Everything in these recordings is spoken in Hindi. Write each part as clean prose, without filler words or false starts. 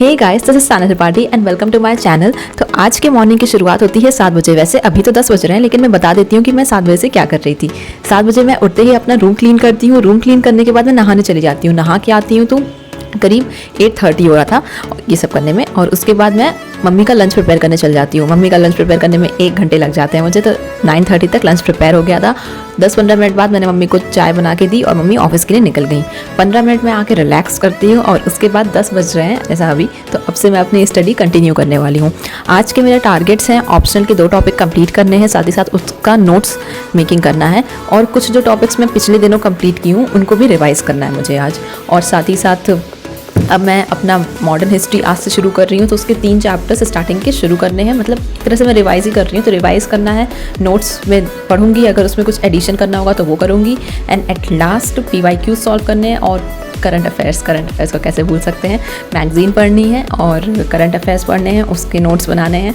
Hey guys, this is Sana Tripathi and welcome to my channel. तो आज के मॉर्निंग की शुरुआत होती है 7 बजे। वैसे अभी तो 10 बज रहे हैं, लेकिन मैं बता देती हूँ कि मैं 7 बजे से क्या कर रही थी। 7 बजे मैं उठते ही अपना रूम क्लीन करती हूँ। रूम क्लीन करने के बाद मैं नहाने चली जाती हूँ। नहा के आती हूँ तो करीब 8:30 हो रहा था ये सब करने में। और उसके बाद मैं मम्मी का लंच प्रिपेयर करने चल जाती हूँ। मम्मी का लंच प्रिपेयर करने में 1 घंटे लग जाते हैं मुझे। तो 9:30 तक लंच प्रिपेयर हो गया था। 10-15 मिनट बाद मैंने मम्मी को चाय बना के दी और मम्मी ऑफिस के लिए निकल गई। 15 मिनट में आके रिलैक्स करती हूँ और उसके बाद 10 बज रहे हैं ऐसा अभी। तो अब से मैं अपनी स्टडी कंटिन्यू करने वाली हूँ। आज के मेरे टारगेट्स हैं, ऑप्शनल के 2 टॉपिक कंप्लीट करने हैं, साथ ही साथ उसका नोट्स मेकिंग करना है और कुछ जो टॉपिक्स मैं पिछले दिनों कंप्लीट की हूँ उनको भी रिवाइज़ करना है मुझे आज। और साथ ही साथ अब मैं अपना मॉडर्न हिस्ट्री आज से शुरू कर रही हूँ। तो उसके 3 चैप्टर्स स्टार्टिंग के शुरू करने हैं। मतलब एक तरह से मैं रिवाइज ही कर रही हूँ। तो रिवाइज करना है, नोट्स में पढ़ूंगी, अगर उसमें कुछ एडिशन करना होगा तो वो करूँगी। And at last PYQ solve करने हैं और करंट अफेयर्स को कैसे भूल सकते हैं। मैगज़ीन पढ़नी है और करंट अफेयर्स पढ़ने हैं, उसके नोट्स बनाने हैं।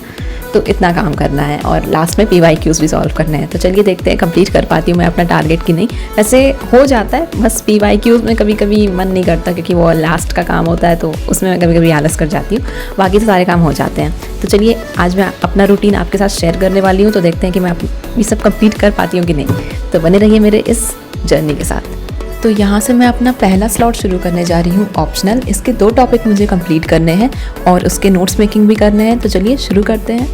तो इतना काम करना है और लास्ट में PYQs भी सॉल्व करने हैं। तो चलिए देखते हैं कंप्लीट कर पाती हूँ मैं अपना टारगेट कि नहीं। वैसे हो जाता है, बस PYQs में कभी कभी मन नहीं करता क्योंकि वो लास्ट का काम होता है, तो उसमें मैं कभी कभी आलस कर जाती हूँ। बाकी तो सारे काम हो जाते हैं। तो चलिए आज मैं अपना रूटीन आपके साथ शेयर करने वाली हूँ। तो देखते हैं कि मैं ये सब कंप्लीट कर पाती हूँ कि नहीं। तो बने रहिए मेरे इस जर्नी के साथ। तो यहाँ से मैं अपना पहला स्लॉट शुरू करने जा रही हूँ, ऑप्शनल। इसके 2 टॉपिक मुझे कंप्लीट करने हैं और उसके नोट्स मेकिंग भी करने हैं। तो चलिए शुरू करते हैं।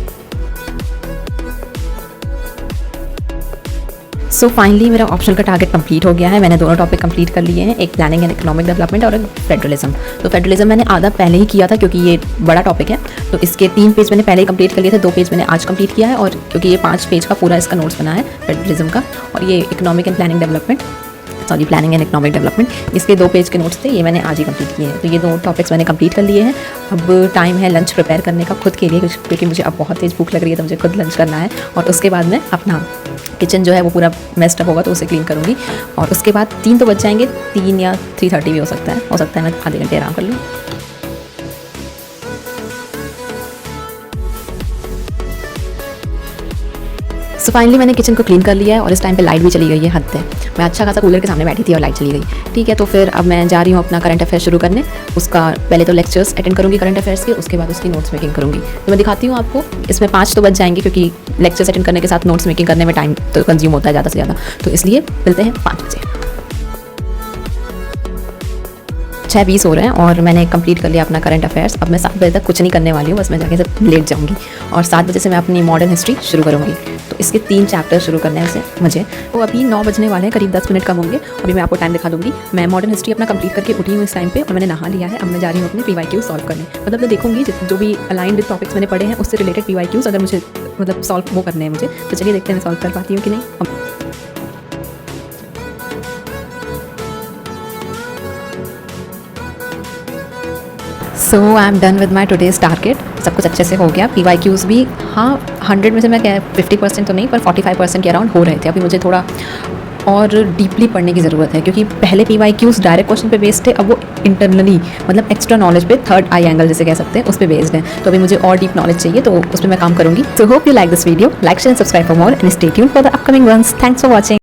सो फाइनली मेरा ऑप्शनल का टारगेट कंप्लीट हो गया है। मैंने 2 टॉपिक कंप्लीट कर लिए हैं, एक प्लानिंग एंड इकोनॉमिक डेवलपमेंट और एक फेडरलिज्म। तो फेडरलिज्म मैंने आधा पहले ही किया था क्योंकि ये बड़ा टॉपिक है। तो इसके 3 पेज मैंने पहले ही कंप्लीट कर लिए थे, 2 पेज मैंने आज कंप्लीट किया है। और क्योंकि ये 5 पेज का पूरा इसका नोट्स बना है फेडरलिज्म का, और ये economic and planning and economic development, इसके 2 पेज के नोट्स थे, ये मैंने आज ही कंप्लीट किए हैं। तो ये 2 टॉपिक्स मैंने कंप्लीट कर लिए हैं। अब टाइम है लंच प्रिपेयर करने का खुद के लिए, क्योंकि मुझे अब बहुत तेज़ भूख लग रही है, तो मुझे खुद लंच करना है। और उसके बाद मैं अपना किचन जो है वो पूरा मेस्ड अप होगा तो उसे क्लीन करूँगी। और उसके बाद 3 तो बज जाएंगे, 3 या 3:30 भी हो सकता है मैं आधे घंटे आराम कर लूँ। सो फाइनली मैंने किचन को क्लीन कर लिया है और इस टाइम पे लाइट भी चली गई है हद तक। मैं अच्छा खासा कूलर के सामने बैठी थी और लाइट चली गई। ठीक है, तो फिर अब मैं जा रही हूँ अपना करंट अफेयर शुरू करने। उसका पहले तो लेक्चर्स अटेंड करूँगी करंट अफेयर्स के, उसके बाद उसकी नोट्स मेकिंग करूँगी। तो मैं दिखाती हूँ आपको। इसमें 5 तो बज जाएंगे क्योंकि लेक्चर्स अटेंड करने के साथ नोट्स मेकिंग करने में टाइम तो कंज्यूम होता है ज़्यादा से ज़्यादा। तो इसलिए मिलते हैं 5 बजे। 6:20 हो रहे हैं और मैंने कंप्लीट कर लिया अपना करंट अफेयर्स। अब मैं 7 बजे तक कुछ नहीं करने वाली हूँ, बस मैं जाके सब लेट जाऊँगी और 7 बजे से मैं अपनी मॉडर्न हिस्ट्री शुरू करूँगी। तो इसके 3 चैप्टर शुरू करने हैं उसे मुझे। तो अभी 9 बजने वाले हैं, करीब 10 मिनट कम होंगे। अभी मैं आपको टाइम दिखा दूँगी। मैं मॉडर्न हिस्ट्री अपना कंप्लीट करके उठी हूँ इस टाइम पे और मैंने नहा लिया है। अब मैं जा रही हूँ अपने PYQ सॉल्व करने। मतलब मैं देखूँगी जो भी अलाइंड टॉपिक्स मैंने पढ़े हैं उससे रिलेटेड PYQs अगर मुझे मतलब सॉल्व वो करने हैं मुझे। तो चलिए देखते हैं मैं सॉल्व कर पाती हूँ कि नहीं। So I am done with my today's target. सब कुछ अच्छे से हो गया। PYQs भी हाँ 100 में से मैं 50% तो नहीं पर 45% के अराउंड हो रहे थे। अभी मुझे थोड़ा और डीपली पढ़ने की ज़रूरत है क्योंकि पहले PYQs डायरेक्ट क्वेश्चन पे बेस्ड थे, अब वो इंटरनली मतलब एक्स्ट्रा नॉलेज पे, थर्ड आई एंगल जिसे कह सकते हैं, उस पर बेस्ड है। तो अभी मुझे और डीप नॉलेज चाहिए, तो उस पर मैं काम करूँगी। So hope you like this video, like share and subscribe for more and stay tuned for the upcoming ones. Thanks for watching.